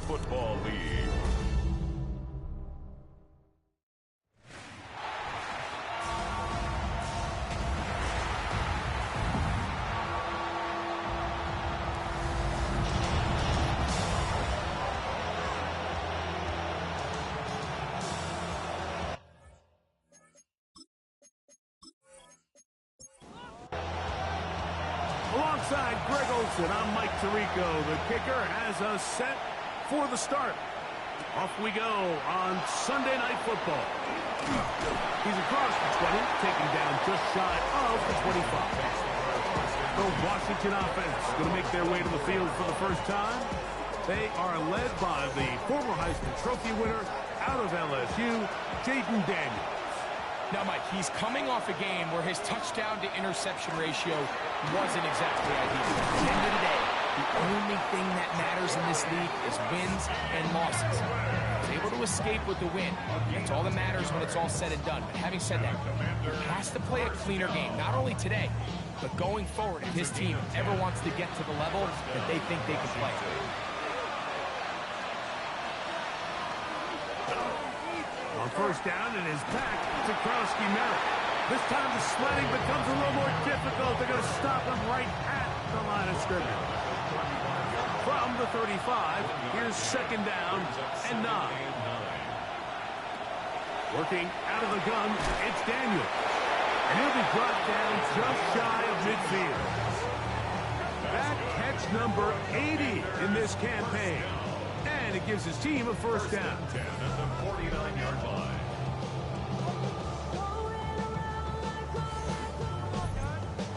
Football League. Alongside Greg Olson, I'm Mike Tirico. The kicker has us set for the start. Off we go on Sunday Night Football. He's across the 20, taken down just shy of the 25. The Washington offense going to make their way to the field for the first time. They are led by the former Heisman Trophy winner out of LSU, Jaden Daniels. Now, Mike, he's coming off a game where his touchdown-to-interception ratio wasn't exactly ideal. At the end of the day, the only thing that matters in this league is wins and losses. He's able to escape with the win. That's all that matters when it's all said and done. But having said that, he has to play a cleaner game, not only today, but going forward if his team ever wants to get to the level that they think they can play. On first down, it is back to Krowski-Merritt. This time the sledding becomes a little more difficult. They're going to stop him right at the line of scrimmage. From the 35, here's second down and 9. Working out of the gun, it's Daniel. And he'll be brought down just shy of midfield. That catch number 80 in this campaign. And it gives his team a first down. 10 at the 49-yard line.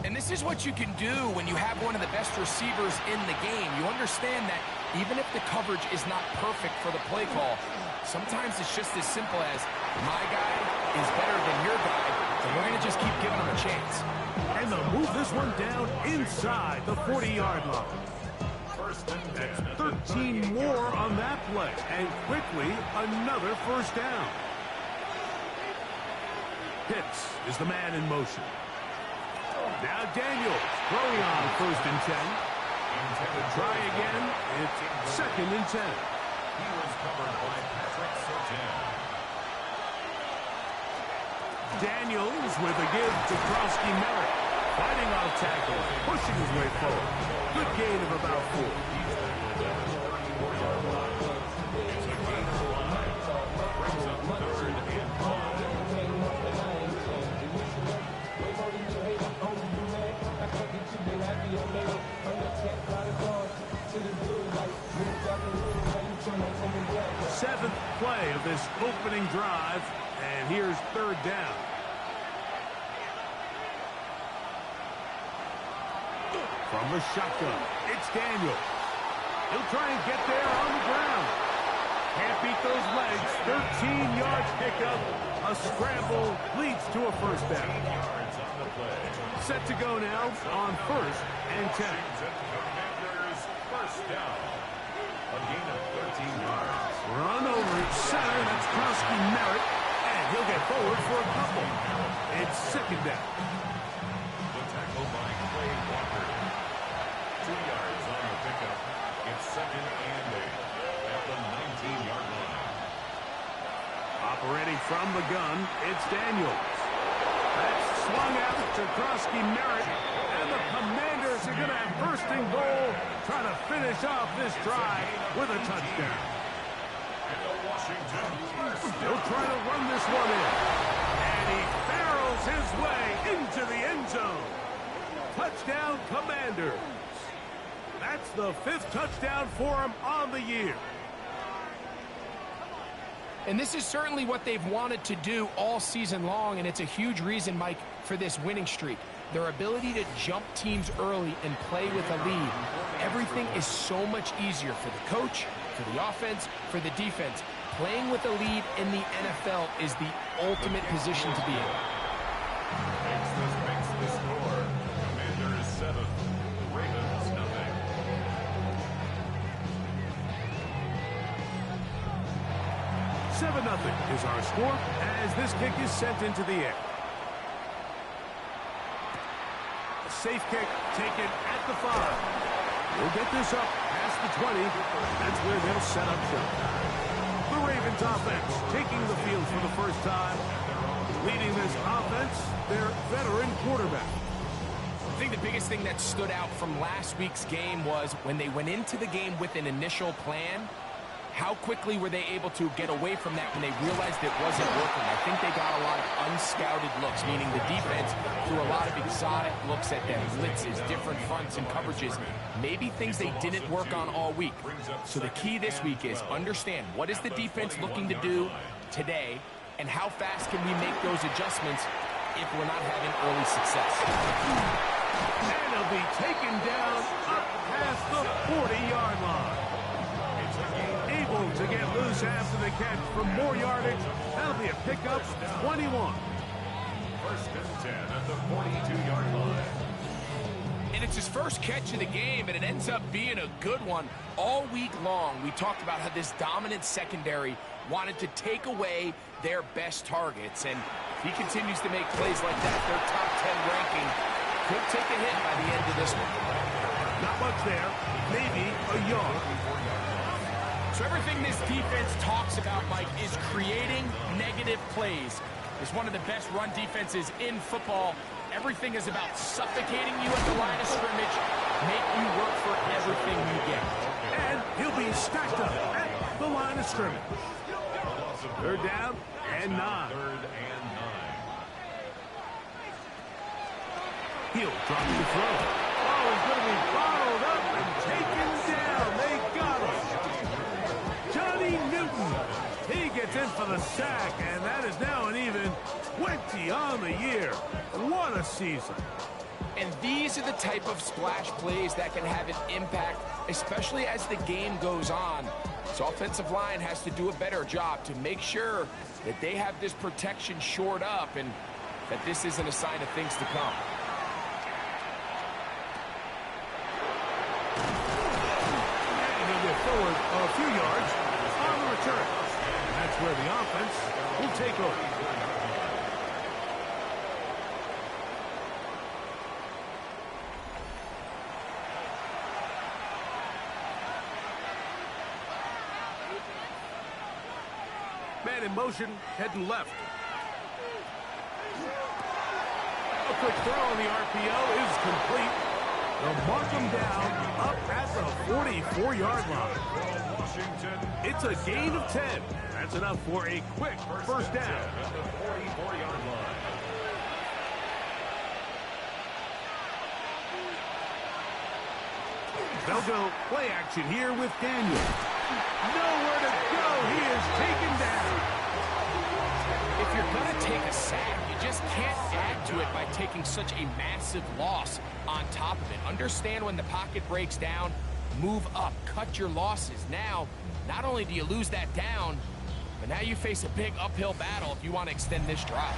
And this is what you can do when you have one of the best receivers in the game. You understand that even if the coverage is not perfect for the play call, sometimes it's just as simple as my guy is better than your guy, and we're going to just keep giving him a chance. And they'll move this one down inside the 40-yard line. That's 13 more on that play, and quickly another first down. Pitts is the man in motion. Now Daniels throwing on first and 10. Try again. It's second and 10. He was covered by Patrick Surtain. Daniels with a give to Krowski-Merritt. Fighting off tackle, pushing his way forward. Good gain of about 4. Seventh play of this opening drive, and here's third down. From the shotgun, it's Daniel. He'll try and get there on the ground. Can't beat those legs. 13 yards pickup. A scramble leads to a first down. Set to go now on first and 10. First down. A gain of 13 yards. Run over center. That's Krowski-Merritt. And he'll get forward for a couple. It's second down. The tackle by Clay Walker. 2 yards on the pickup. It's second and 8 at the 19-yard line. Operating from the gun, it's Daniels. That's swung out to Krowski-Merritt. And the Commanders are going to have first and goal, trying to finish off this drive with a touchdown. And the Washington He'll try to run this one in. And he barrels his way into the end zone. Touchdown, Commanders. That's the 5th touchdown for him on the year. And this is certainly what they've wanted to do all season long, and it's a huge reason, Mike, for this winning streak. Their ability to jump teams early and play with a lead. Everything is so much easier for the coach, for the offense, for the defense. Playing with a lead in the NFL is the ultimate position to be in. makes the score. Commanders 7, Ravens nothing. 7-0 is our score as this kick is sent into the air. A safe kick taken at the 5. We'll get this up past the 20. That's where they'll set up shop. The Ravens offense taking the field for the first time. Leading this offense, their veteran quarterback. I think the biggest thing that stood out from last week's game was when they went into the game with an initial plan, how quickly were they able to get away from that when they realized it wasn't working? I think they got a lot of unscouted looks, meaning the defense threw a lot of exotic looks at them, blitzes, different fronts and coverages, maybe things they didn't work on all week. So the key this week is understand what is the defense looking to do today, and how fast can we make those adjustments if we're not having early success. And he'll be taken down up past the 40-yard line. Able to get loose after the catch for more yardage. That'll be a pickup, 21. First and 10 at the 42-yard line. And it's his first catch of the game, and it ends up being a good one. All week long, we talked about how this dominant secondary wanted to take away their best targets, and if he continues to make plays like that, their top 10 ranking could take a hit by the end of this one. Not much there, maybe a yard. So everything this defense talks about, Mike, is creating negative plays. It's one of the best run defenses in football. Everything is about suffocating you at the line of scrimmage, make you work for everything you get. And he'll be stacked up at the line of scrimmage. Third down and 9. Third and 9. He'll drop the throw. Oh, he's going to be bottled up and taken down. They got him. Johnny Newton. He gets in for the sack, and that is now an even 20 on the year. What a season. And these are the type of splash plays that can have an impact, especially as the game goes on. So offensive line has to do a better job to make sure that they have this protection shored up and that this isn't a sign of things to come. And he'll get forward a few yards on the return. And that's where the offense will take over. Man in motion, heading left. A quick throw on the RPO is complete. They'll mark him down up at the 44-yard line. Washington. It's a gain of 10. That's enough for a quick first down. At the 44-yard line. They'll go play action here with Daniel. Nowhere to go. He is taken down. If you're going to take a sack, you just can't add to it by taking such a massive loss on top of it. Understand when the pocket breaks down, move up, cut your losses. Now, not only do you lose that down, but now you face a big uphill battle if you want to extend this drive.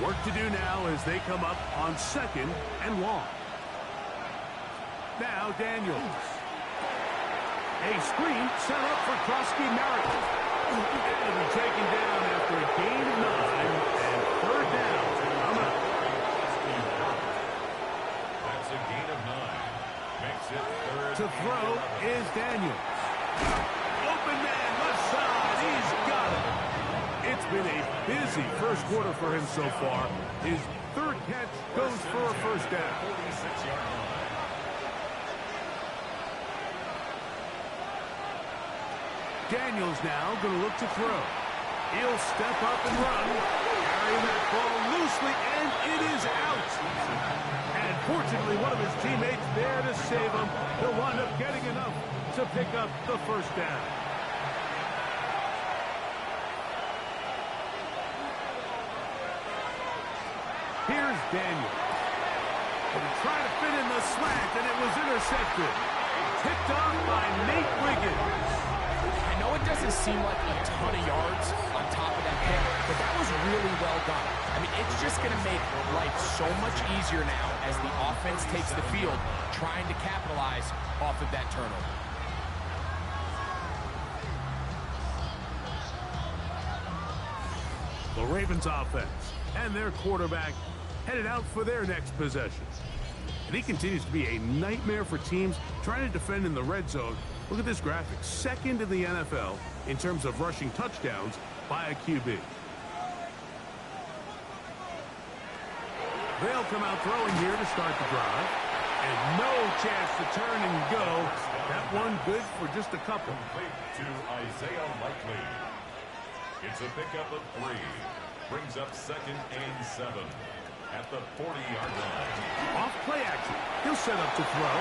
Work to do now as they come up on 2nd and long. Now Daniels. A screen set up for Krosky Merritt. And he'll be taken down after a gain of 9 and third down. I'm out. That's a gain of 9. Makes it third. To throw is Daniels. Open man, left side. He's got it. It's been a busy first quarter for him so far. His third catch goes for a first down. 46-yard line. Daniels now going to look to throw. He'll step up and run. Carrying that ball loosely, and it is out. And fortunately, one of his teammates there to save him. He'll wind up getting enough to pick up the first down. Here's Daniels. And trying to fit in the slant, and it was intercepted. Picked off by Nate Wiggins. I know it doesn't seem like a ton of yards on top of that pick, but that was really well done. I mean, it's just going to make life so much easier now as the offense takes the field trying to capitalize off of that turnover. The Ravens offense and their quarterback headed out for their next possession. And he continues to be a nightmare for teams trying to defend in the red zone. Look at this graphic. Second in the NFL in terms of rushing touchdowns by a QB. They'll come out throwing here to start the drive. And no chance to turn and go. That one good for just a couple. Complete to Isaiah Likely. It's a pickup of 3. Brings up 2nd and 7 at the 40-yard line. Off play action. He'll set up to throw.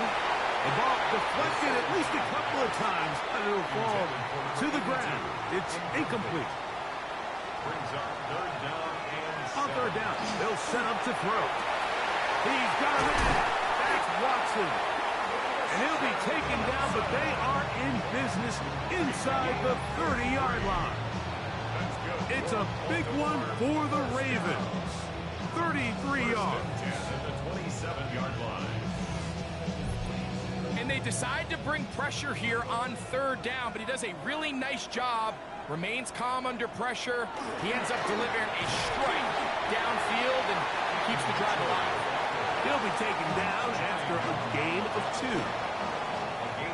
The ball deflected at least a couple of times, and it'll fall to the ground. It's incomplete. Brings up 3rd down and 7. On 3rd down, they'll set up to throw. He's got a man. That's Watson. And he'll be taken down, but they are in business inside the 30-yard line. It's a big one for the Ravens. 33 yards. At the 27-yard line. And they decide to bring pressure here on 3rd down, but he does a really nice job. Remains calm under pressure. He ends up delivering a strike downfield and keeps the drive alive. He'll be taken down after a gain of 2.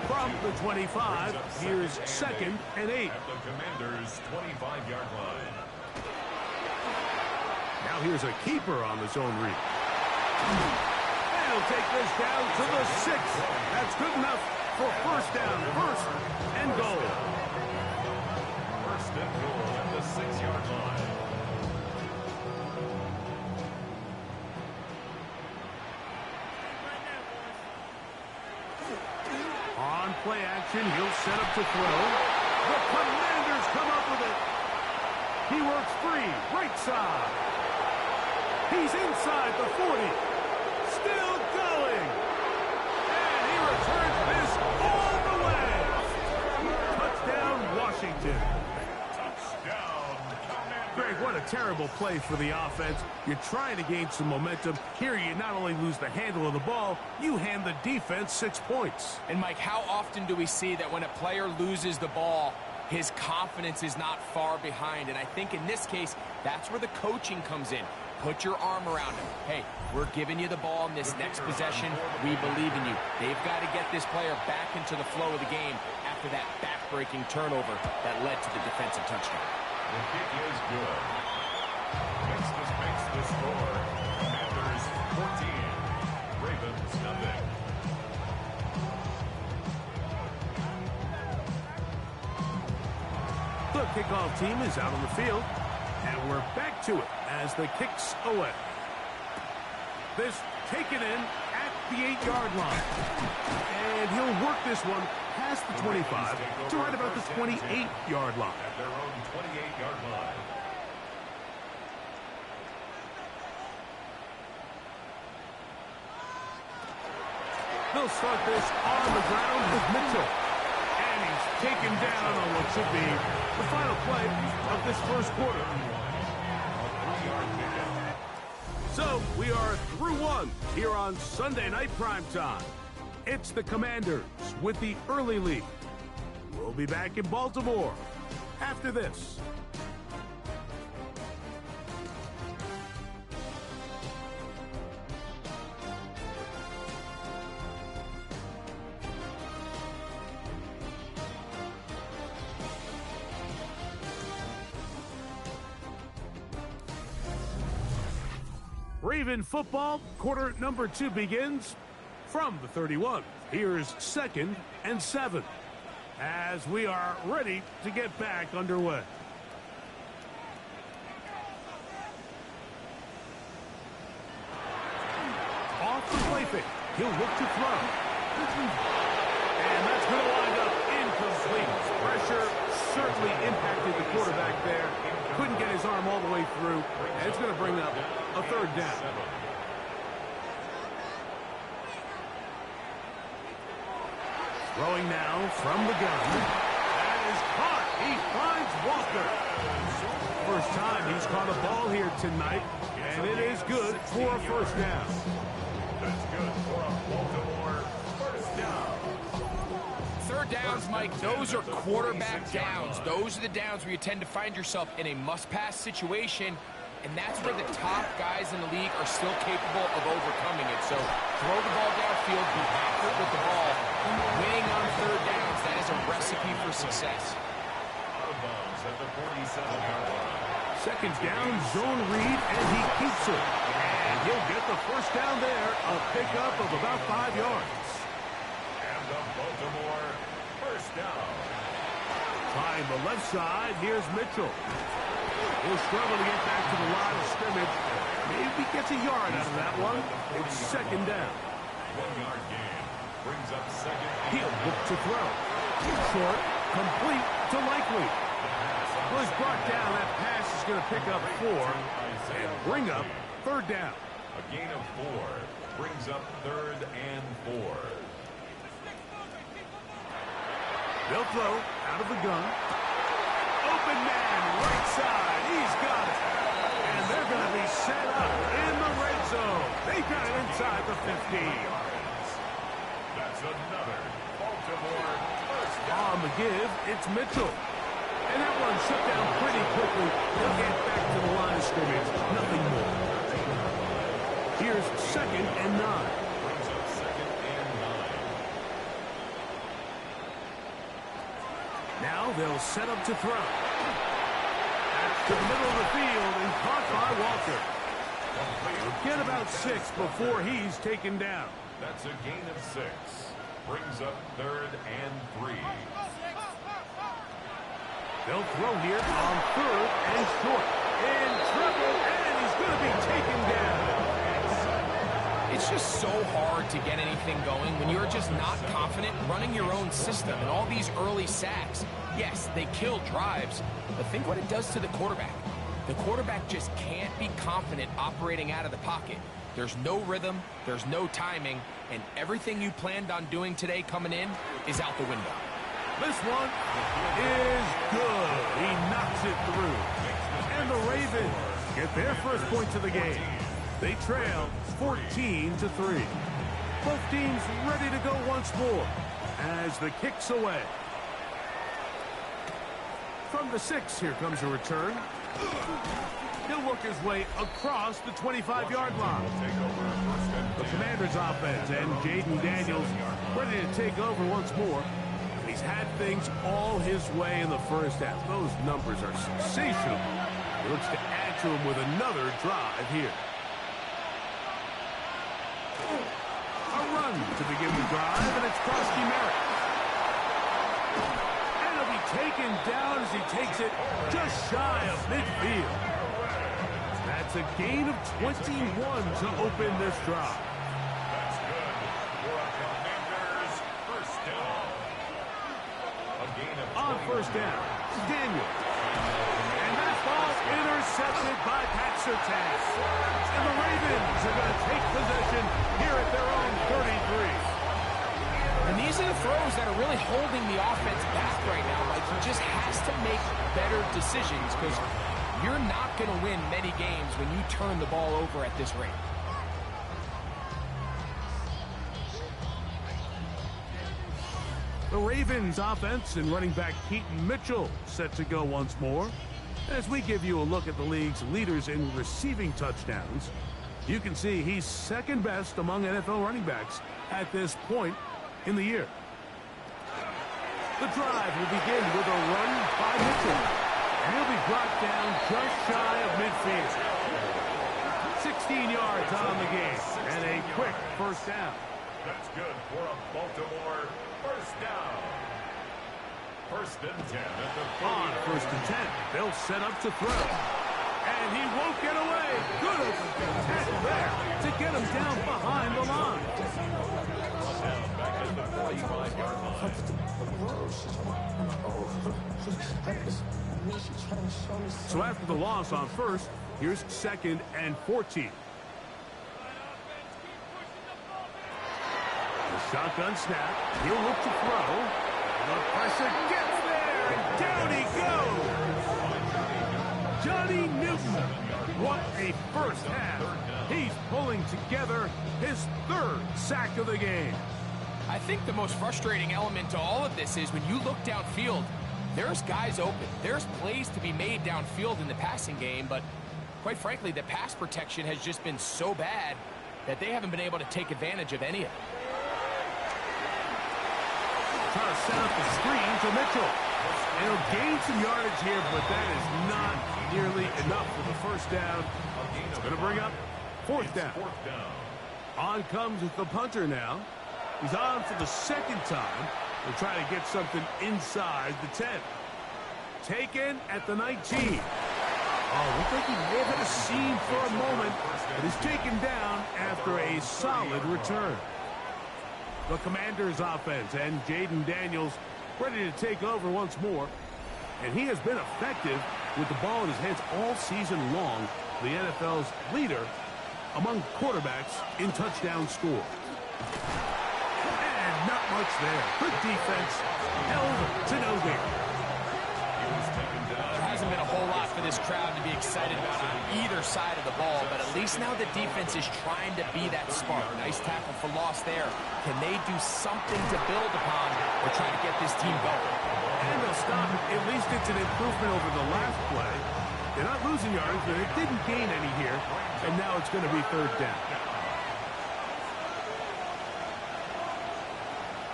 From the 25, here's 2nd and 8. At the Commanders' 25-yard line. Now here's a keeper on the zone read. And he'll take this down to the 6. That's good enough for 1st down, 1st and goal. 1st and goal at the 6-yard line. On play action, he'll set up to throw. The Commanders come up with it. He works free, right side. He's inside the 40. Still going. And he returns this all the way. Touchdown, Washington. Touchdown, Commanders. Greg, what a terrible play for the offense. You're trying to gain some momentum. Here you not only lose the handle of the ball, you hand the defense 6 points. And Mike, how often do we see that when a player loses the ball, his confidence is not far behind? And I think in this case, that's where the coaching comes in. Put your arm around him. Hey, we're giving you the ball in this next possession. We believe in you. They've got to get this player back into the flow of the game after that back-breaking turnover that led to the defensive touchdown. The kick is good. Makes the score. Commanders 14. Ravens nothing. The kickoff team is out on the field, and we're back to it as the kick's away. This taken in at the 8-yard line. And he'll work this one past the 25 to right about the 28-yard line. At their own 28-yard line. They'll start this on the ground with Mitchell. And he's taken down on what should be the final play of this first quarter. So we are through one here on Sunday Night Primetime. It's the Commanders with the early lead. We'll be back in Baltimore after this. Raven football, quarter number 2 begins from the 31. Here's 2nd and 7 as we are ready to get back underway. Off the play fake. He'll look to throw. And that's going to wind up incomplete. Pressure certainly impacted the quarterback there. Couldn't get his arm all the way through. And it's going to bring up a 3rd down. Throwing now from the gun. That is caught. He finds Walker. First time he's caught a ball here tonight, and it is good for a 1st down. That's good for a Baltimore 1st down. 3rd downs, Mike, those are quarterback downs. Those are the downs where you tend to find yourself in a must-pass situation, and that's where the top guys in the league are still capable of overcoming it. So throw the ball downfield, be accurate with the ball. Winning on third downs, that is a recipe for success. Out of bounds at the 47-yard line. Second down, zone read, and he keeps it. And he'll get the first down there, a pickup of about 5 yards. And the Baltimore first down. Trying the left side, here's Mitchell. He'll struggle to get back to the line of scrimmage. Maybe gets a yard out of that one. It's second down. 1-yard gain. Brings up second. He'll look to throw. Short, complete to Likely. Well, he's brought down. That pass is going to pick up 4 and bring up third down. A gain of 4 brings up third and 4. They'll throw out of the gun. Open man, right side. He's got it. And they're going to be set up in the red zone. They got it inside the 15. That's another Baltimore first down. On the give, it's Mitchell. And that one shut down pretty quickly. They'll get back to the line of scrimmage. Nothing more. Here's second and 9. Brings up second and 9. Now they'll set up to throw. That's to the middle of the field and caught by Walker. He'll get about 6 before he's taken down. That's a gain of 6. Brings up third and 3. They'll throw here on third and short. In trouble, and he's going to be taken down. It's just so hard to get anything going when you're just not confident running your own system. And all these early sacks, yes, they kill drives, but think what it does to the quarterback. The quarterback just can't be confident operating out of the pocket. There's no rhythm, there's no timing, and everything you planned on doing today coming in is out the window. This one is good. He knocks it through. And the Ravens get their first points of the game. They trail 14-3. Both teams ready to go once more as the kick's away. From the 6, here comes a return. He'll work his way across the 25-yard line. The Commanders' offense and Jaden Daniels ready to take over once more. He's had things all his way in the first half. Those numbers are sensational. He looks to add to them with another drive here. A run to begin the drive, and it's Krosky Merritt. And he'll be taken down as he takes it just shy of midfield. That's a gain of 21 to open this drive. That's good for a Commanders first down. A gain of 20. On first down, Daniel. And that ball intercepted by Pat Surtain. And the Ravens are going to take possession here at their own 33. And these are the throws that are really holding the offense back right now. Like, he just has to make better decisions because you're not going to win many games when you turn the ball over at this rate. The Ravens offense and running back Keaton Mitchell set to go once more. As we give you a look at the league's leaders in receiving touchdowns, you can see he's second best among NFL running backs at this point in the year. The drive will begin with a run by Mitchell. And he'll be brought down just shy of midfield. 16 yards on the game and a quick first down. That's good for a Baltimore first down. First and 10 at the 40. On first and 10, they'll set up to throw. And he won't get away. Good open tackle there to get him down behind the line. Down back at the 45-yard line. So after the loss on first, here's second and 14. The shotgun snap. He'll look to throw. The pressure gets there, and down he goes. Johnny Newton. What a first half. He's pulling together his third sack of the game. I think the most frustrating element to all of this is when you look downfield, there's guys open. There's plays to be made downfield in the passing game, but quite frankly, the pass protection has just been so bad that they haven't been able to take advantage of any of it. Trying to set up the screen to Mitchell. He'll gain some yardage here, but that is not nearly enough for the first down. It's going to bring up fourth down. On comes the punter now. He's on for the second time. They're trying to get something inside the 10. Taken at the 19. Oh, looks like he may have had a seam for a moment, but is taken down after a solid return. The Commanders' offense and Jaden Daniels ready to take over once more. And he has been effective with the ball in his hands all season long. The NFL's leader among quarterbacks in touchdown score. And not much there. Good defense. Held to no gain. There hasn't been a whole lot for this crowd to be excited about on either side of the ball, but at least now the defense is trying to be that spark. Nice tackle for loss there. Can they do something to build upon or try to get this team going? And they'll stop it. At least it's an improvement over the last play. They're not losing yards, but it didn't gain any here. And now it's going to be third down.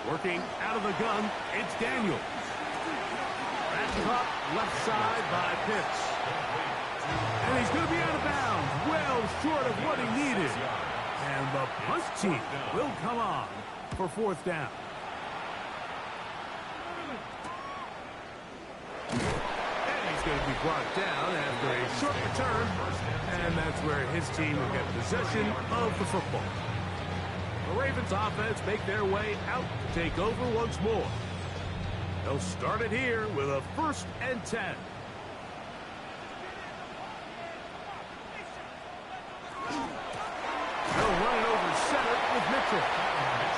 Working out of the gun, it's Daniel. Back up, left side by Pitts. And he's going to be out of bounds, well short of what he needed. And the punt team will come on for fourth down. And he's going to be brought down after a short return. And that's where his team will get possession of the football. The Ravens offense make their way out to take over once more. They'll start it here with a 1st and 10. They'll run it over center with Mitchell.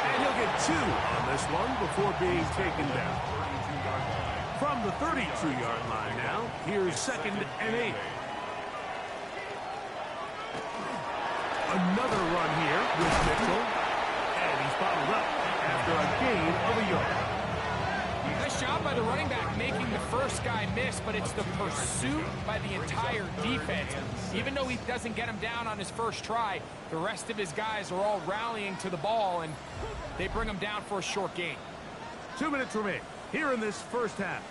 And he'll get 2 on this one before being taken down. From the 32-yard line now, here's 2nd and 8. Another run here with Mitchell. And he's bottled up after a gain of a yard. Nice job by the running back making the first guy miss, but it's the pursuit by the entire defense. Even though he doesn't get him down on his first try, the rest of his guys are all rallying to the ball, and they bring him down for a short gain. 2 minutes remain here in this first half.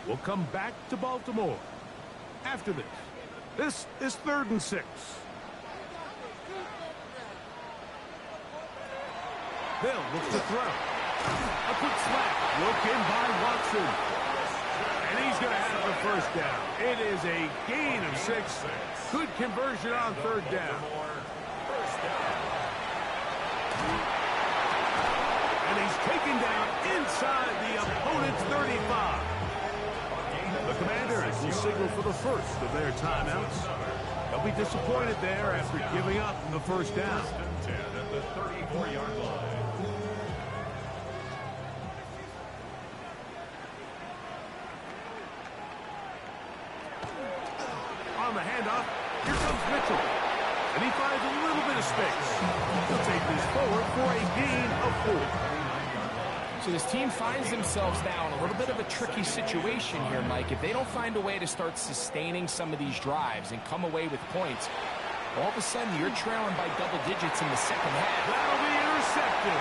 We'll come back to Baltimore after this. This is 3rd and 6. Bill looks to throw. A quick slap. Look in by Watson. And he's going to have the first down. It is a gain of 6. Good conversion on 3rd down. And he's taken down inside the opponent's 35. The Commanders will signal for the first of their timeouts. They'll be disappointed there after giving up the first down. 10 at the 34-yard line. On the handoff, here comes Mitchell. And he finds a little bit of space. He'll take this forward for a gain of 4. So this team finds themselves now in a little bit of a tricky situation here, Mike. If they don't find a way to start sustaining some of these drives and come away with points, all of a sudden you're trailing by double digits in the second half. That'll be intercepted.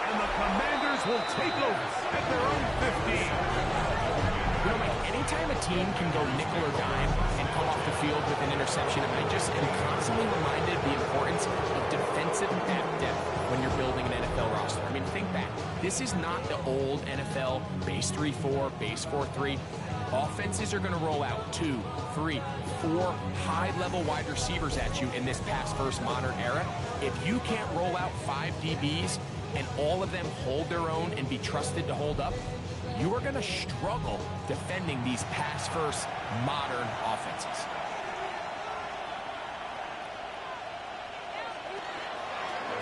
And the Commanders will take over at their own 15. You know, Mike, anytime a team can go nickel or dime and come off the field with an interception, I just am constantly reminded of the importance of defensive depth when you're building an NFL roster. I mean, think back. This is not the old NFL base 3-4, base 4-3. Offenses are going to roll out 2, 3, 4 high-level wide receivers at you in this pass-first modern era. If you can't roll out 5 DBs and all of them hold their own and be trusted to hold up, you are going to struggle defending these pass-first modern offenses.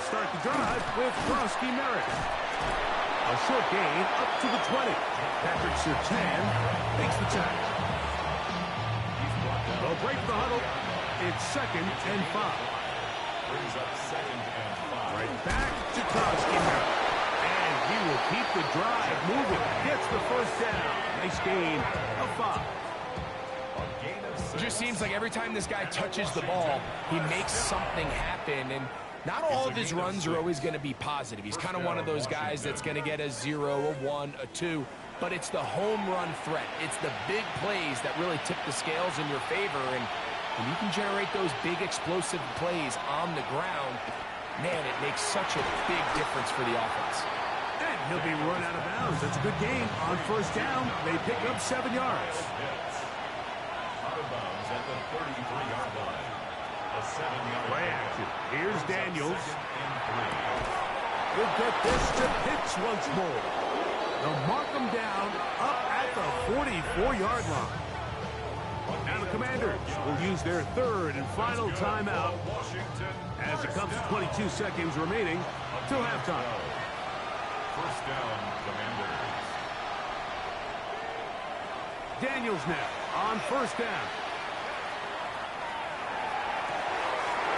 Start the drive with Krosky Merritt. A short gain up to the 20. Patrick Surtain makes the tackle. They'll break the huddle. It's 2nd and 5. Brings up 2nd and 5. Right back to Krosky Merritt. And he will keep the drive moving. Gets the first down. Nice gain of 5. It just seems like every time this guy touches the ball, he makes something happen. And not all of his runs are always going to be positive. He's kind of one of those guys that's going to get a 0, a 1, a 2. But it's the home run threat. It's the big plays that really tip the scales in your favor. And when you can generate those big explosive plays on the ground, man, it makes such a big difference for the offense. And he'll be run out of bounds. That's a good game. On first down, they pick up 7 yards. Out of bounds at the 33-yard line. A 7-yard Play action. Here's Daniels. We'll get this to Pitts once more. They'll mark them down up at the 44-yard line. Now the Commanders will use their third and final timeout as it comes to 22 seconds remaining till halftime. First down, Commanders. Daniels now on first down.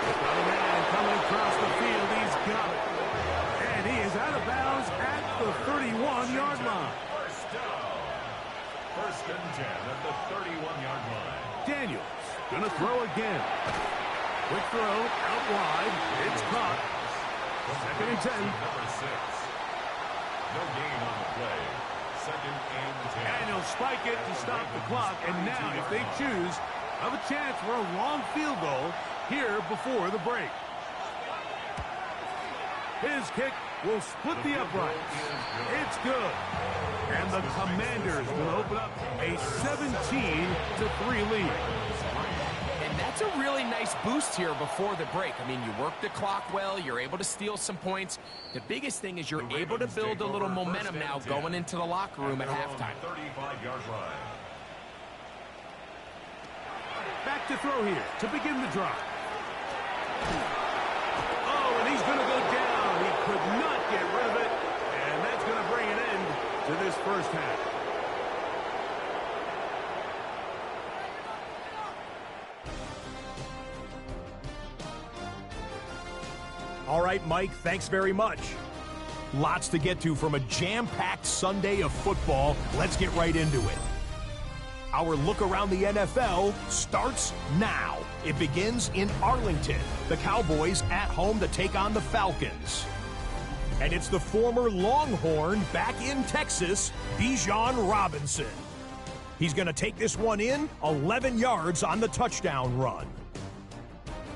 Got a man coming across the field. He's got it. And he is out of bounds at the 31-yard line. First down. First and 10 at the 31-yard line. Daniels gonna throw again. Quick throw out wide. It's caught. Second and 10. Number 6. No gain on the play. Second and 10. And he'll spike it to stop the clock. And now, if they choose, have a chance for a long field goal here before the break. His kick will split the uprights. It's good. And the Commanders will open up a 17-3 lead. And that's a really nice boost here before the break. I mean, you work the clock well. You're able to steal some points. The biggest thing is you're able to build a little momentum now going into the locker room at halftime. 35-yard line. Back to throw here to begin the drive. Oh, and he's going to go down. He could not get rid of it. And that's going to bring an end to this first half. All right, Mike, thanks very much. Lots to get to from a jam-packed Sunday of football. Let's get right into it. Our look around the NFL starts now. It begins in Arlington. The Cowboys at home to take on the Falcons. And it's the former Longhorn back in Texas, Bijan Robinson. He's going to take this one in 11 yards on the touchdown run.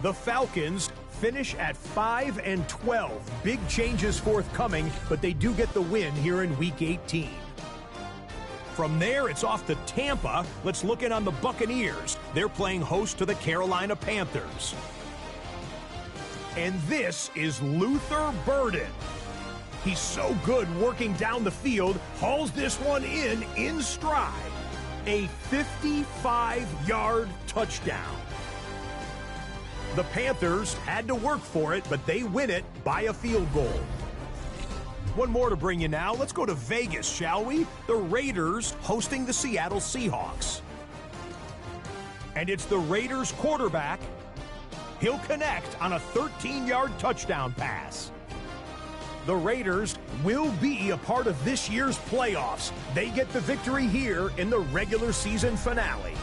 The Falcons finish at 5-12. Big changes forthcoming, but they do get the win here in Week 18. From there, it's off to Tampa. Let's look in on the Buccaneers. They're playing host to the Carolina Panthers. And this is Luther Burden. He's so good working down the field, hauls this one in stride. A 55-yard touchdown. The Panthers had to work for it, but they win it by a field goal. One more to bring you now. Let's go to Vegas, shall we? The Raiders hosting the Seattle Seahawks. And it's the Raiders quarterback. He'll connect on a 13-yard touchdown pass. The Raiders will be a part of this year's playoffs. They get the victory here in the regular season finale.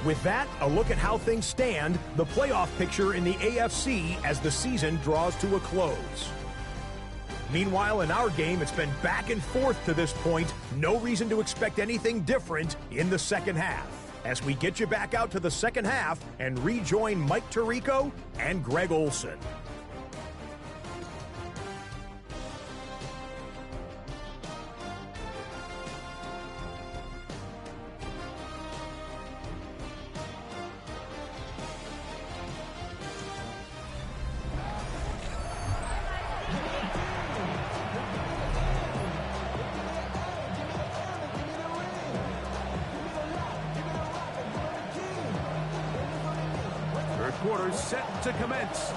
With that, a look at how things stand, the playoff picture in the AFC as the season draws to a close. Meanwhile, in our game, it's been back and forth to this point. No reason to expect anything different in the second half. As we get you back out to the second half and rejoin Mike Tirico and Greg Olson. Quarter set to commence.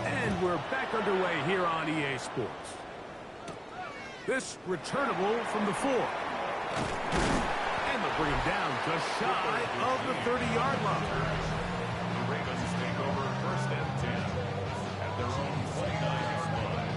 And we're back underway here on EA Sports. This returnable from the 4. And they'll bring him down just shy of the 30-yard line. The Ravens take over first and 10 at their own 29-yard line.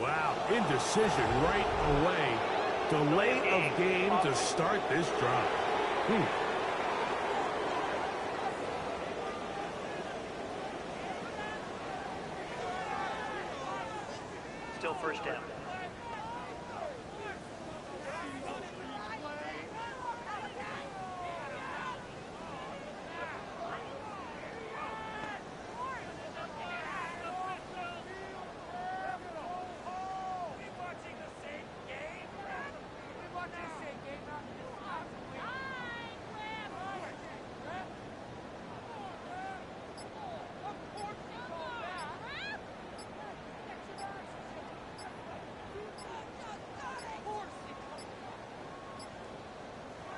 Wow, indecision right away. Delay of game to start this drive. Still first down.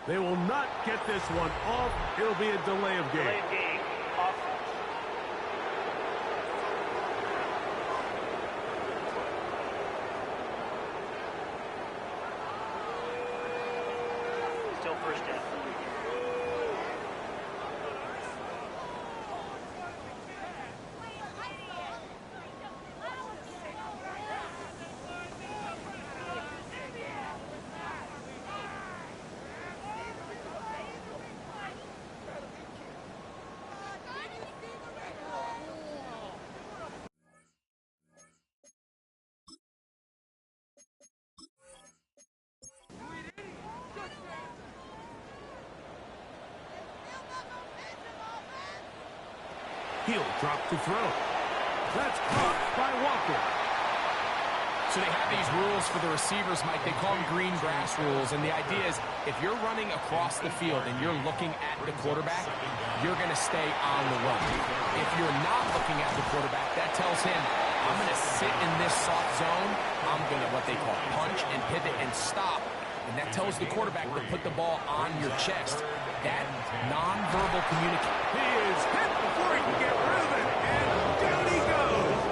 They will not get this one off. It'll be a delay of game. Delay of game. Offense. Still first down. He'll drop to throw. That's caught by Walker. So they have these rules for the receivers, Mike. They call them green grass rules. And the idea is if you're running across the field and you're looking at the quarterback, you're going to stay on the run. If you're not looking at the quarterback, that tells him, I'm going to sit in this soft zone. I'm going to, what they call, punch and pivot and stop. And that tells the quarterback to put the ball on your chest. That nonverbal communication. He is hit before he can get rid of it. And down he goes.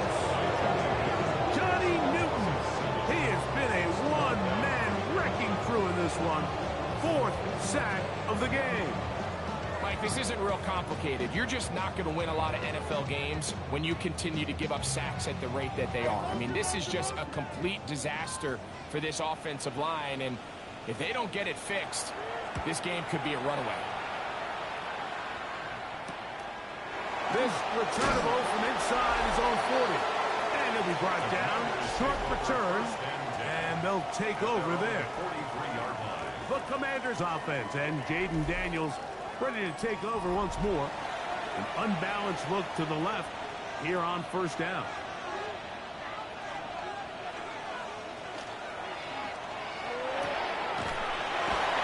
Johnny Newton. He has been a one-man wrecking crew in this one. 4th sack of the game. Mike, this isn't real complicated. You're just not going to win a lot of NFL games when you continue to give up sacks at the rate that they are. I mean, this is just a complete disaster for this offensive line. And if they don't get it fixed, this game could be a runaway. This returnable from inside his own 40. And he'll be brought down. Short return. And they'll take over there. 43-yard line. The Commanders offense and Jaden Daniels ready to take over once more. An unbalanced look to the left here on first down.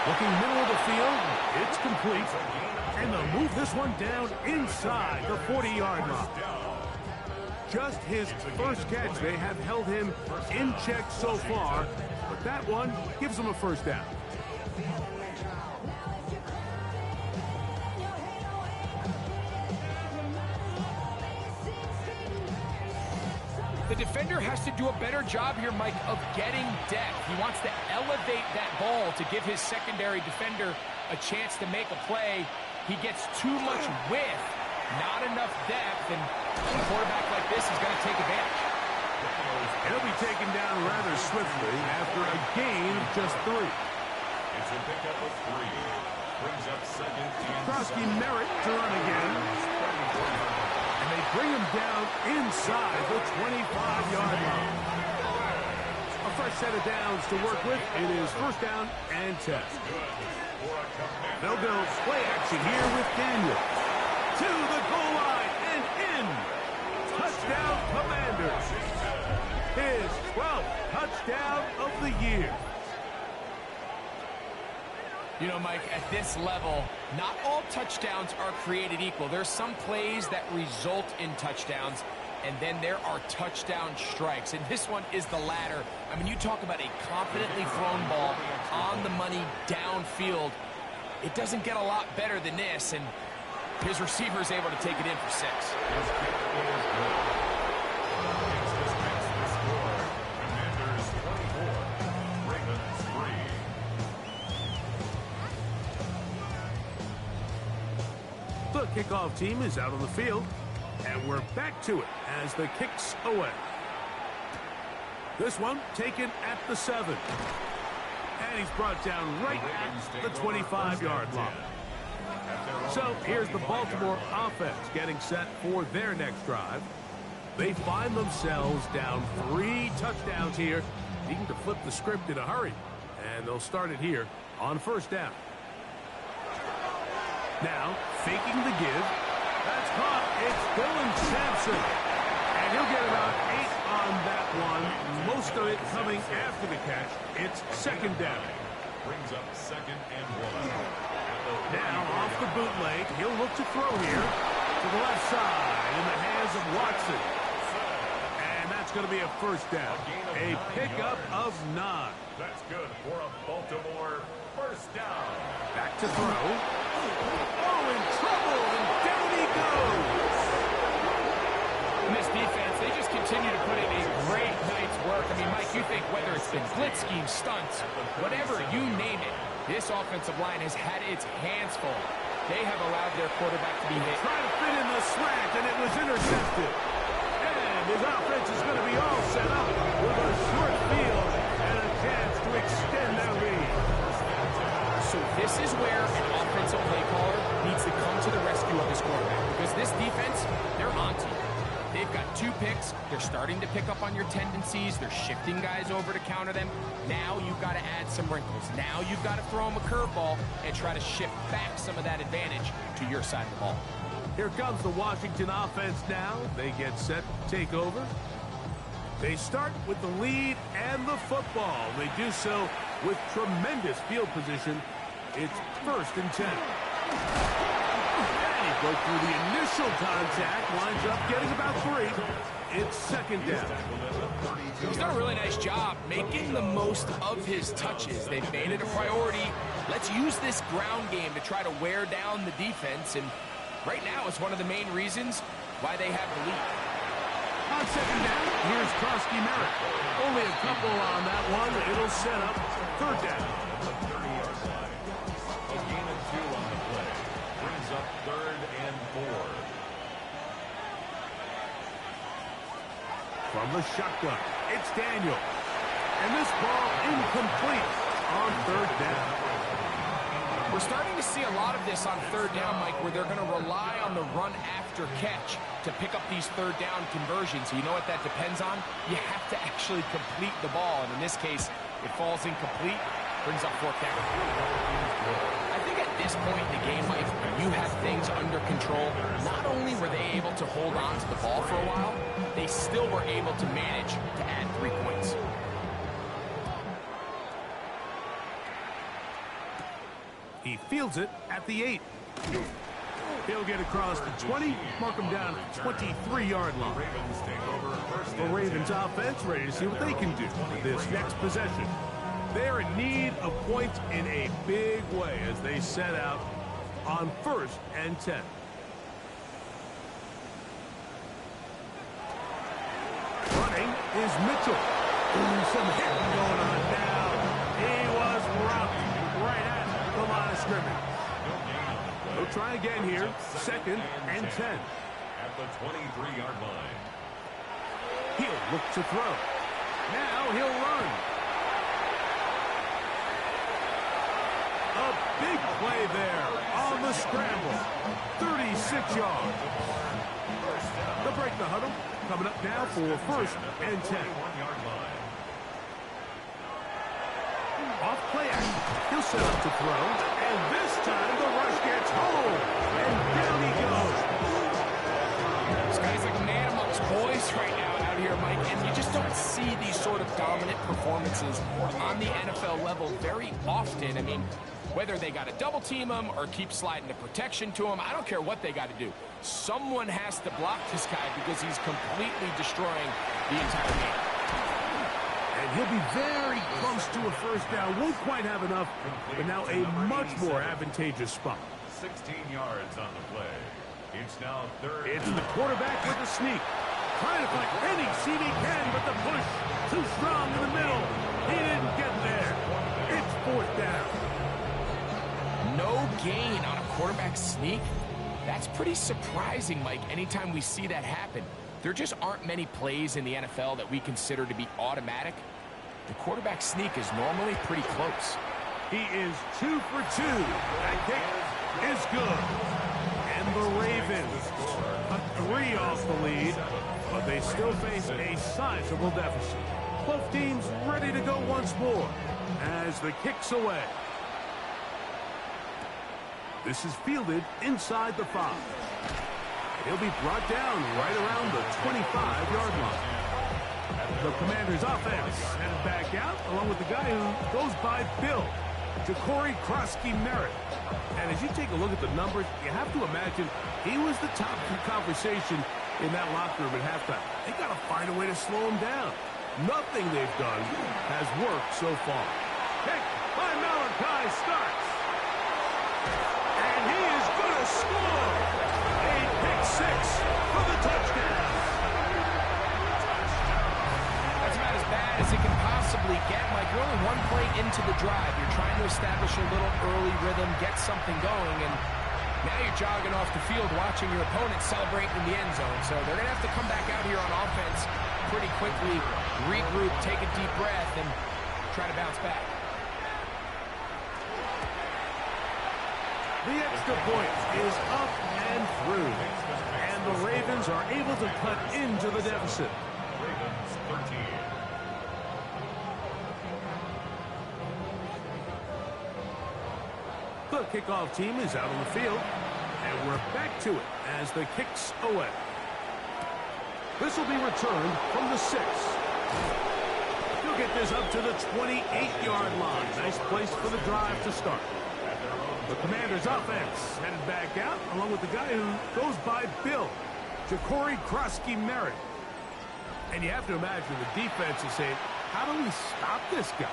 Looking middle of the field, it's complete. And they'll move this one down inside the 40-yard line. Just his first catch. They have held him in check so far, but that one gives them a first down. The defender has to do a better job here, Mike, of getting depth. He wants to elevate that ball to give his secondary defender a chance to make a play. He gets too much width, not enough depth, and a quarterback like this is going to take advantage. He'll be taken down rather swiftly after a gain of just 3. It's a pickup of 3. Brings up second and Krosky 7. Merritt to run again. And they bring him down inside the 25-yard line. A fresh set of downs to work with. It is first down and 10. They'll go play action here with Daniels. To the goal line and in. Touchdown Commanders. His 12th touchdown of the year. You know, Mike, at this level, not all touchdowns are created equal. There's some plays that result in touchdowns, and then there are touchdown strikes. And this one is the latter. I mean, you talk about a confidently thrown ball on the money downfield. It doesn't get a lot better than this, and his receiver is able to take it in for 6. The kickoff team is out on the field, and we're back to it as the kick's away. This one taken at the 7. And he's brought down right at the 25-yard line. So here's the Baltimore offense getting set for their next drive. They find themselves down 3 touchdowns here, needing to flip the script in a hurry. And they'll start it here on first down. Now, faking the give. That's caught. It's Dylan Sampson. And he'll get about 8 on that one. Most of it coming after the catch. It's second down. Brings up 2nd and 1. Now, off the bootleg, he'll look to throw here to the left side in the hands of Watson. And that's going to be a first down. A pickup of 9. That's good for a Baltimore first down. Back to throw. Oh, in trouble, and down he goes. And this defense, they just continue to put in a great night's work. I mean, Mike, you think whether it's been blitz schemes, stunts, whatever, you name it, this offensive line has had its hands full. They have allowed their quarterback to be hit. Trying to fit in the slant, and it was intercepted. And his offense is going to be all set up with a short field and a chance to extend their lead. So this is where an offensive play caller needs to come to the rescue of his quarterback. Because this defense, they're onto you. They've got 2 picks. They're starting to pick up on your tendencies. They're shifting guys over to counter them. Now you've got to add some wrinkles. Now you've got to throw them a curveball and try to shift back some of that advantage to your side of the ball. Here comes the Washington offense now. They get set to take over. They start with the lead and the football. They do so with tremendous field position. It's 1st and 10. And he broke through the initial contact, winds up getting about 3. It's second down. He's done a really nice job making the most of his touches. They've made it a priority. Let's use this ground game to try to wear down the defense. And right now, it's one of the main reasons why they have the lead. On second down, here's Krosky Merritt. Only a couple on that one. It'll set up third down. The 30-yard line. A gain of 2 on the play. Brings up 3rd and 4. From the shotgun, it's Daniel. And this ball incomplete on third down. We're starting to see a lot of this on third down, Mike, where they're going to rely on the run after catch to pick up these third down conversions. You know what that depends on? You have to actually complete the ball. And in this case, it falls incomplete, brings up 4th down. I think at this point in the game, Mike, you have things under control. Not only were they able to hold on to the ball for a while, they still were able to manage to add 3 points. He fields it at the 8. He'll get across the 20, mark him down at the 23-yard line. Ravens take over first The and Ravens 10. offense ready to see what they can do with this next possession. They're in need of points in a big way as they set out on 1st and 10. Running is Mitchell. Ooh, some hitting going on now. He was rocked right at the line of scrimmage. They'll try again here. 2nd and 10. At the 23-yard line. He'll look to throw. Now he'll run. A big play there on the scramble. 36 yards. They'll break the huddle. Coming up now for 1st and 10. 21-yard line. Off play action. He'll set up to throw. And this time the rush gets home. And down he goes. This guy's like a man amongst boys right now out here, Mike, and you just don't see these sort of dominant performances on the NFL level very often. I mean, whether they got to double team him or keep sliding the protection to him, I don't care what they got to do. Someone has to block this guy because he's completely destroying the entire game. And he'll be very close to a first down. Won't quite have enough, but now a much more advantageous spot. 16 yards on the play. It's now 3rd. It's the quarterback with the sneak. Trying to find any seat he can, but the push too strong in the middle. He didn't get there. It's 4th down. No gain on a quarterback sneak? That's pretty surprising, Mike, anytime we see that happen. There just aren't many plays in the NFL that we consider to be automatic. The quarterback sneak is normally pretty close. He is 2 for 2. That kick is good. And the Ravens cut 3 off the lead, but they still face a sizable deficit. Both teams ready to go once more as the kick's away. This is fielded inside the 5. He'll be brought down right around the 25-yard line. The Commanders' offense headed back out, along with the guy who goes by Bill, Ja'Cory Krosky-Merritt. And as you take a look at the numbers, you have to imagine he was the top conversation in that locker room at halftime. They got to find a way to slow him down. Nothing they've done has worked so far. Pick by Malachi starts. And he is going to score. A pick 6 for the touchdown. That's about as bad as it can possibly get. Mike, you're only one play into the drive. You're trying to establish a little early rhythm, get something going, and now you're jogging off the field watching your opponent celebrate in the end zone. So they're going to have to come back out here on offense pretty quickly, regroup, take a deep breath, and try to bounce back. The extra point is up and through, and the Ravens are able to cut into the deficit. Ravens 13. The kickoff team is out on the field, and we're back to it as the kick's away. This will be returned from the 6. He'll get this up to the 28-yard line. Nice place for the drive to start. The Commanders' offense headed back out, along with the guy who goes by Bill, Ja'Cory Krosky-Merritt. And you have to imagine the defense is saying, how do we stop this guy?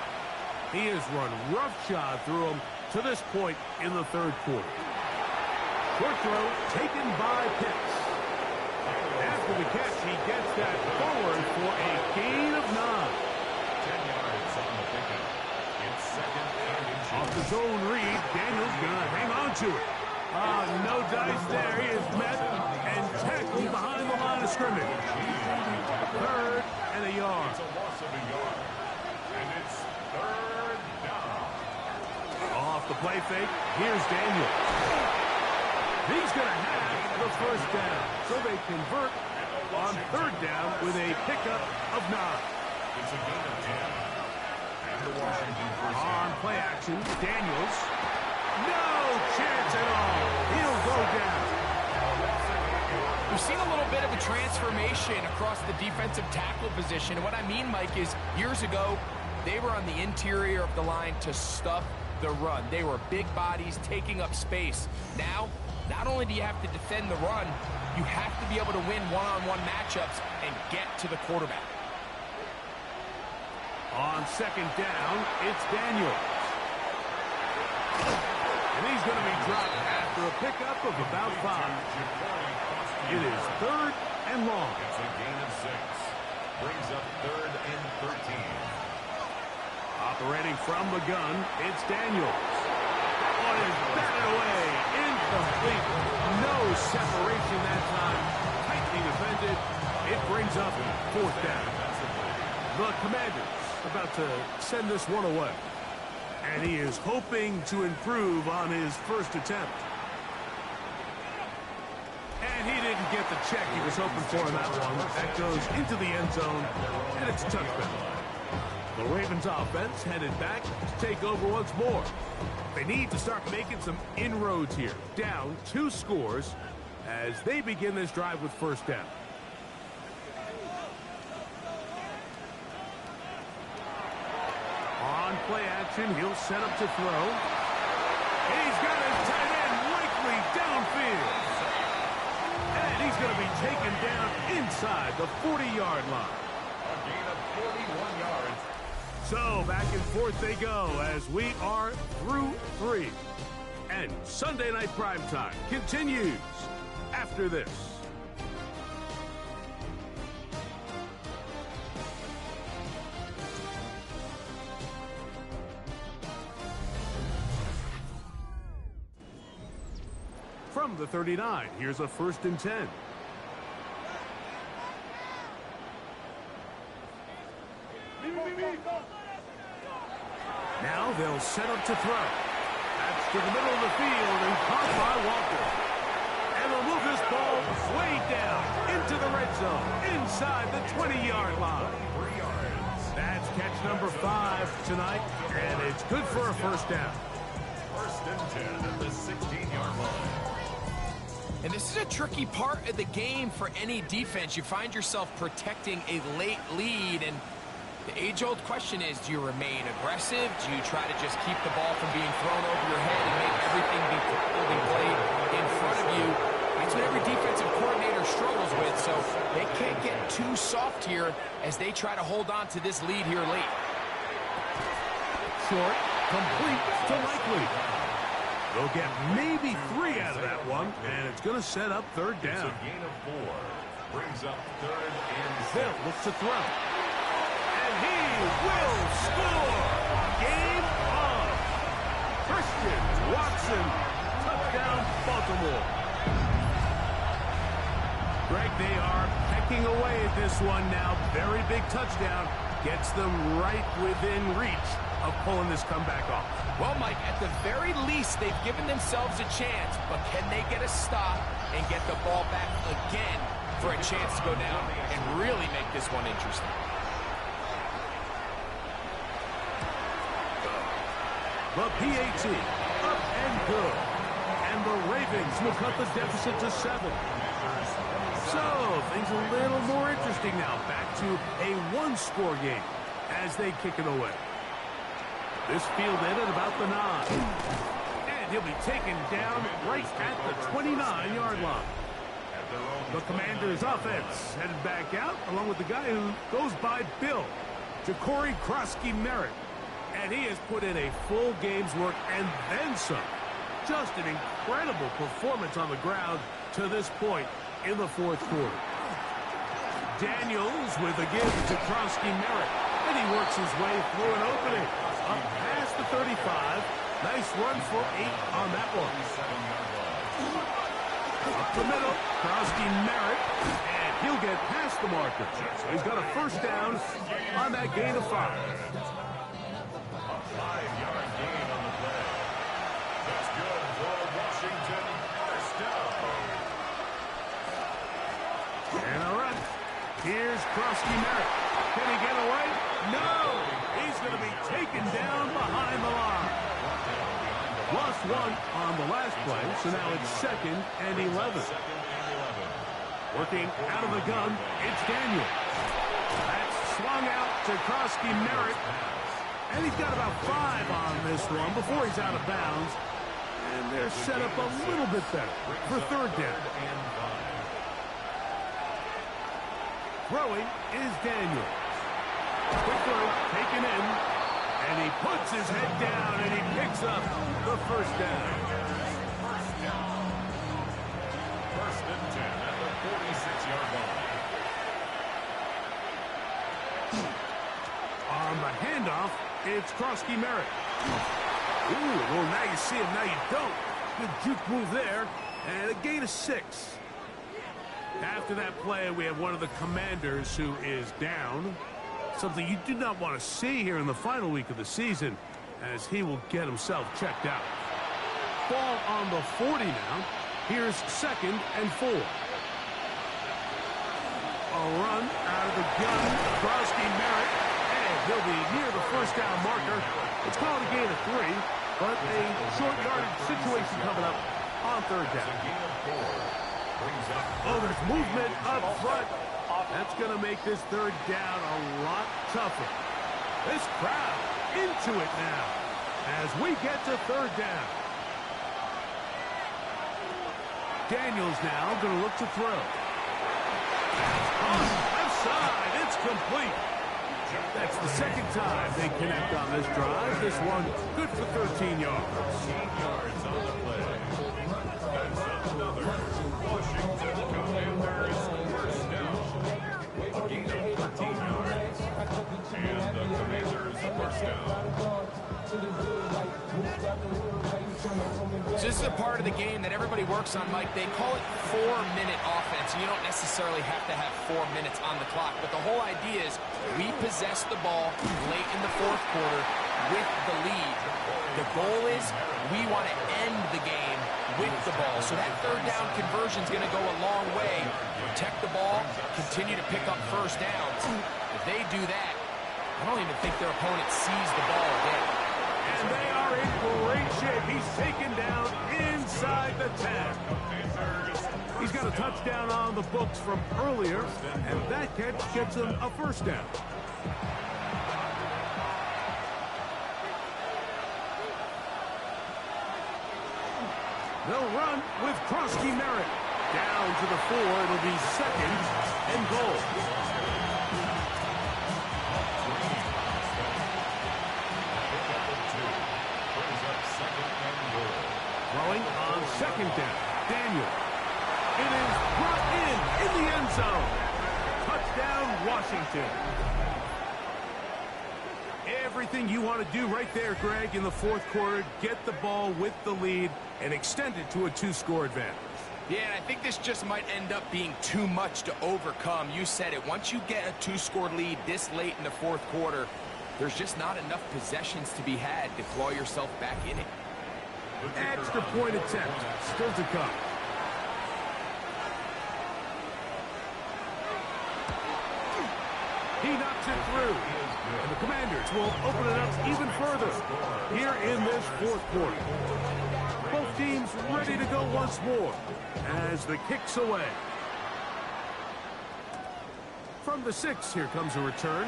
He has run roughshod through him to this point in the third quarter. Short throw taken by Pitts. After the catch, he gets that forward for a gain of 9. 10 yards on the pickup. It's second and inches. Off the zone read, Daniels gonna hang on to it. No dice there. He is met and tackled behind the line of scrimmage. Third and a yard. It's a loss of a yard. And it's third down. Off the play fake, here's Daniels. He's going to have the first down. So they convert on third down with a pickup of 9. It's a gain of 10. And the Washington first On down. play action, Daniels. No chance at all. He'll go down. We've seen a little bit of a transformation across the defensive tackle position. And what I mean, Mike, is years ago, they were on the interior of the line to stuff the run. They were big bodies taking up space. Now, not only do you have to defend the run, you have to be able to win one-on-one matchups and get to the quarterback. On second down, it's Daniels. And he's going to be dropped after a pickup of about 5. It is third and long. It's a gain of 6. Brings up third and 13. Operating from the gun, it's Daniels. That one is batted away. Incomplete. No separation that time. Tightly defended. It brings up fourth down. The Commanders about to send this one away. And he is hoping to improve on his first attempt. And he didn't get the check he was hoping for in that one. That goes into the end zone, and it's a touchback. The Ravens offense headed back to take over once more. They need to start making some inroads here. Down 2 scores as they begin this drive with first down. On play action, he'll set up to throw. He's got his tight end Likely downfield. And he's going to be taken down inside the 40-yard line. A gain of 41 yards. So back and forth they go as we are through 3. And Sunday Night Primetime continues after this. From the 39, here's a 1st and 10. Now they'll set up to throw. That's to the middle of the field and caught by Walker. And they'll move this ball way down into the red zone, inside the 20-yard line. That's catch number 5 tonight, and it's good for a first down. First and 10 at the 16-yard line. And this is a tricky part of the game for any defense. You find yourself protecting a late lead, and the age-old question is, do you remain aggressive? Do you try to just keep the ball from being thrown over your head and make everything be tackled and played in front of you? That's what every defensive coordinator struggles with, so they can't get too soft here as they try to hold on to this lead here late. Short, complete to Likely. They'll get maybe 3 out of that one, and it's going to set up third It's down. a gain of 4. Brings up third and Hill 6. looks to throw. And he will score! Game on! Christian Watson, touchdown Baltimore. Greg, they are pecking away at this one now. Very big touchdown. Gets them right within reach of pulling this comeback off. Well, Mike, at the very least, they've given themselves a chance, but can they get a stop and get the ball back again for a chance to go down and really make this one interesting? The PAT, up and good. And the Ravens will cut the deficit to 7. So, things a little more interesting now. Back to a one-score game as they kick it away. This fielded at about the 9. And he'll be taken down right at the 29-yard line. The Commanders' offense headed back out, along with the guy who goes by Bill, Ja'Cory Krosky-Merritt. And he has put in a full game's work and then some. Just an incredible performance on the ground to this point in the fourth quarter. Daniels with a give to Krosky-Merritt. And he works his way through an opening. Up past the 35. Nice run for 8 on that one. Up the middle, Krosky-Merritt. And he'll get past the marker. So he's got a first down on that gain of 5. 5-yard gain on the play. That's good for Washington. First down. And a run. Here's Krosky-Merritt. Can he get away? No! He's going to be taken down behind the line. Lost 1 on the last play, so now it's 2nd and 11. Working out of the gun, it's Daniel. That's swung out to Krosky-Merritt. And he's got about 5 on this one before he's out of bounds. And they're set up a little bit better for third down. Throwing is Daniel. Quick throw, taken in. And he puts his head down and he picks up the first down. First and 10 at the 46-yard line. On the handoff, it's Krosky-Merritt. Ooh, well, now you see him, now you don't. Good juke move there, and a gain of 6. After that play, we have one of the Commanders who is down. Something you do not want to see here in the final week of the season, as he will get himself checked out. Ball on the 40 now. Here's 2nd and 4. A run out of the gun. Krosky-Merritt. He'll be near the first down marker. It's called a gain of 3, but a short yardage situation coming up on third down. Oh, there's movement up front. That's going to make this third down a lot tougher. This crowd into it now as we get to third down. Daniels now going to look to throw. On left side, it's complete. That's the 2nd time they connect on this drive. This one good for 13 yards. 13 yards on the play. That's another Washington Commanders first down. A gain of 13 yards. And the Commanders first down. So this is a part of the game that everybody works on, Mike. They call it 4-minute offense. You don't necessarily have to have 4 minutes on the clock, but the whole idea is we possess the ball late in the fourth quarter with the lead. The goal is we want to end the game with the ball. So that third down conversion is going to go a long way. Protect the ball, continue to pick up first downs. If they do that, I don't even think their opponent sees the ball again. And they are in great shape. He's taken down inside the 10. He's got a touchdown on the books from earlier, and that catch gets him a first down. They'll run with Krosky Merritt. Down to the 4. It'll be second and goal. Throwing on second down. Daniel. It is brought in the end zone. Touchdown, Washington. Everything you want to do right there, Greg, in the fourth quarter. Get the ball with the lead and extend it to a 2-score advantage. Yeah, and I think this just might end up being too much to overcome. You said it. Once you get a 2-score lead this late in the fourth quarter, there's just not enough possessions to be had to claw yourself back in it. Extra point attempt still to come. He knocks it through. And the Commanders will open it up even further here in this fourth quarter. Both teams ready to go once more as the kick's away. From the 6, here comes a return.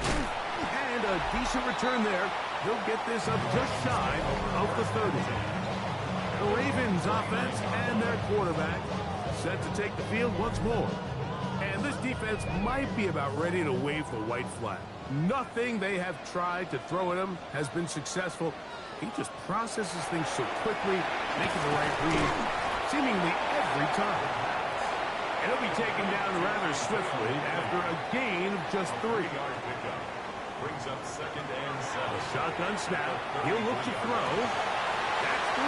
And a decent return there. He'll get this up just shy of the 30. The Ravens offense and their quarterback set to take the field once more. And this defense might be about ready to wave the white flag. Nothing they have tried to throw at him has been successful. He just processes things so quickly, making the right read seemingly every time. And he'll be taken down rather swiftly after a gain of just 3. Brings up second and 7. Shotgun snap. He'll look to throw. That's 3.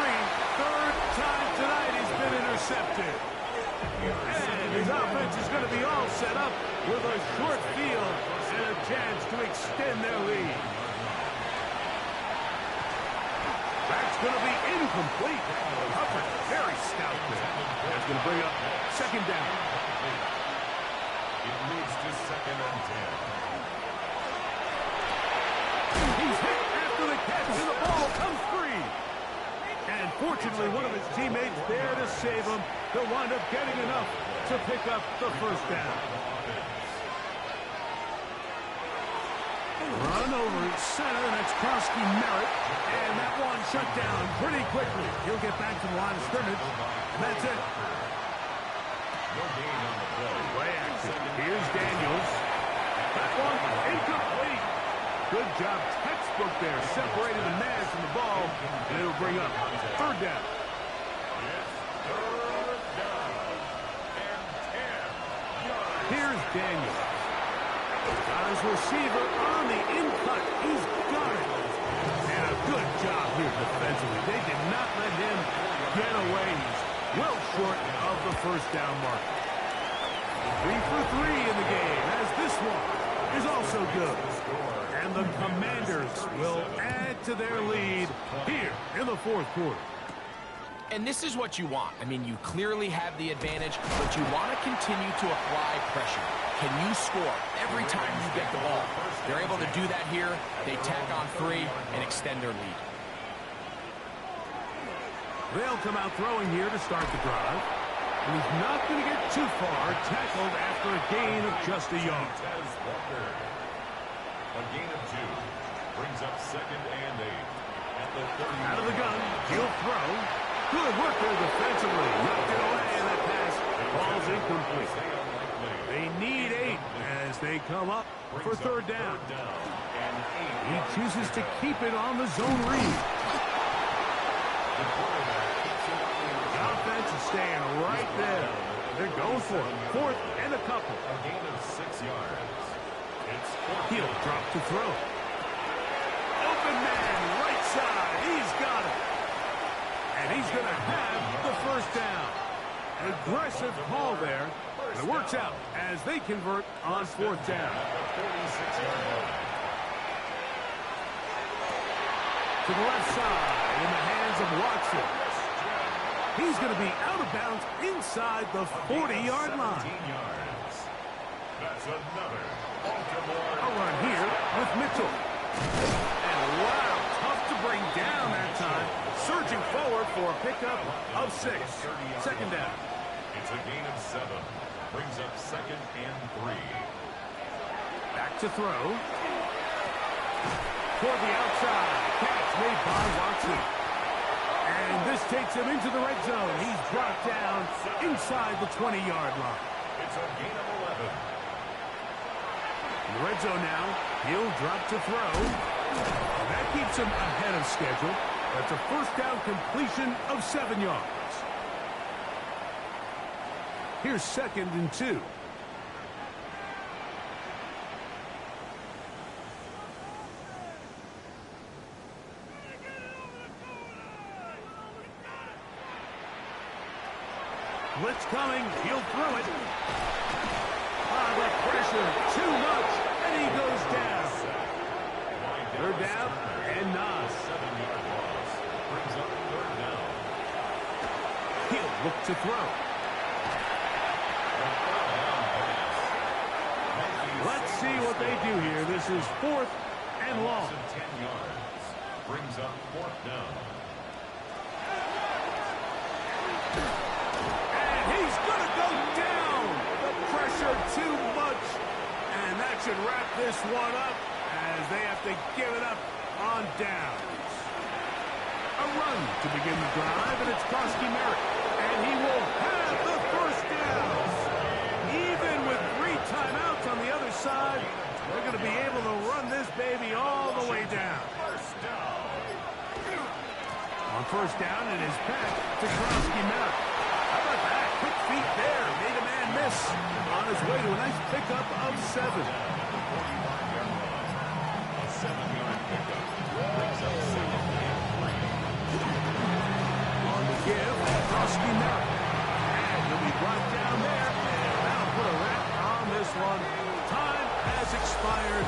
Third time tonight he's been intercepted. And his offense is going to be all set up with a short field and a chance to extend their lead. That's going to be incomplete. Covered very stout there. That's going to bring up second down. It moves to second and 10. He's hit after the catch, and the ball comes free. And fortunately, one of his teammates there to save him. He'll wind up getting enough to pick up the first down. Run over center, that's Krosky Merritt. And that one shut down pretty quickly. He'll get back to the line of scrimmage. And that's it. No gain on the play. Play action. Here's Daniels. That one incomplete. Good job, textbook there, separating the man from the ball, and it'll bring up third down. Here's Daniel. Got his receiver on the in-cut. He's got it. And a good job here defensively. They did not let him get away. He's well short of the first down mark. 3 for 3 in the game, as this one is also good. And the Commanders will add to their lead here in the fourth quarter. And this is what you want. I mean, you clearly have the advantage, but you want to continue to apply pressure. Can you score every time you get the ball? They're able to do that here. They tack on 3 and extend their lead. They'll come out throwing here to start the drive. And he's not going to get too far, tackled after a gain of just a yard. A gain of 2. Brings up second and 8. At the 30. Out of the gun, he'll throw. Good work there defensively. Knocked it away, and that pass falls incomplete. They need 8 as they come up for third down. He chooses to keep it on the zone read. The offense is staying right there. They're going for it. Fourth and a couple. A gain of 6 yards. He'll drop to throw. Open man, right side. He's got it. And he's going to have the first down. An aggressive call there. And it works out as they convert on fourth down. To the left side in the hands of Watson. He's going to be out of bounds inside the 40-yard line. That's another A run here with Mitchell. And wow, tough to bring down that time. Surging forward for a pickup of 6. Second down. It's a gain of 7. Brings up 2nd and 3. Back to throw. Toward the outside. Catch made by Watson. And this takes him into the red zone. He's brought down inside the 20-yard line. It's a gain of 11. In the red zone now. He'll drop to throw. And that keeps him ahead of schedule. That's a first down completion of 7 yards. Here's 2nd and 2. Blitz coming. He'll throw it. The pressure. Too much. And he goes down. Third down and 9. 7-yard loss. Brings up 3rd down. He'll look to throw. Let's see what they do here. This is 4th and long. 10 yards. Brings up 4th down. And he's going to go down. The pressure too much. And that should wrap this one up as they have to give it up on downs. A run to begin the drive, and it's Krosky Merritt. And he will have the first down. Even with 3 timeouts on the other side, they're going to be able to run this baby all the way down. On first down, it is back to Krosky Merritt. How about that? Quick feet there. Made a man miss on his way to a nice pickup of 7. A 7-yard pickup. Brings up 2nd and 3. On the give, Krosky Merritt. And he'll be brought down there. And that'll put a wrap on this one. Time has expired.